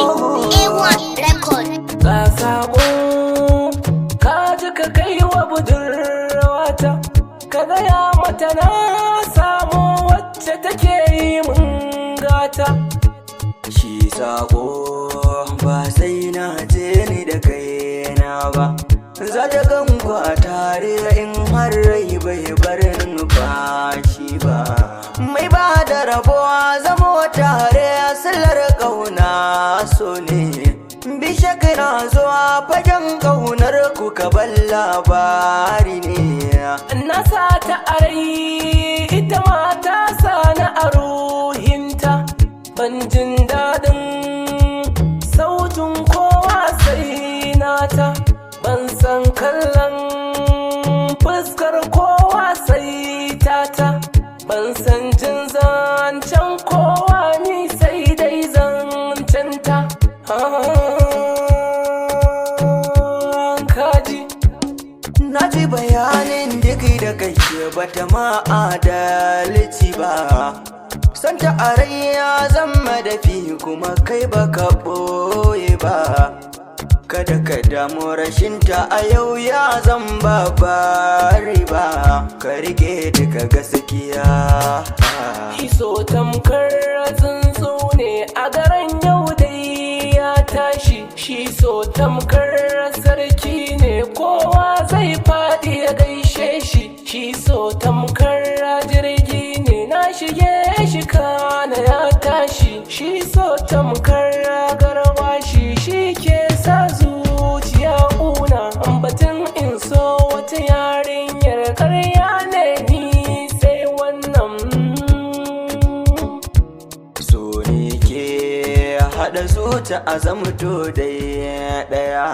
A1 record. Ga sako ka ji ka kai wa budurwata, ka gaya mata na samu wacce take yi mun gata. Shi sako ba sai na je ni da kaina ba, za ta ganku a tare in har rai bai bar numfashi ba. Mai ba da rabuwa zamo tare silar ƙauna so ne, bishak na zuwa fagen ƙaunar ku ka ban labari ne. Na sa ta a rai ita ma ta sa na a ruhinta, ban jin daɗin sautin kowa sai nata, ban san kallon fuskar kowa sai tata, ban san jin zancen kowa ni sai dai zancenta. Kaji na ji bayanin duk da kake bata ma adalci ba, santa a rai ya zama dafi kuma kai baka ɓoye ba. Kada ka damu rashinta a yau ya zan babari ba, ka rike duka gaskiya. Iso tamkar tsuntsu ne a garin yau dai ya tashi, shi so tamkar sarki ne kowa zai faɗi ya gaishe shi. Shi so tamkar jirgi ne na shige shi kana ya tashi, shi so tamkar garwashi shi ke sa zuciya una. Batun in so wata yarinyar karya ne ni sai wannan. So ne ke haɗa zuciya a zamto ɗaya.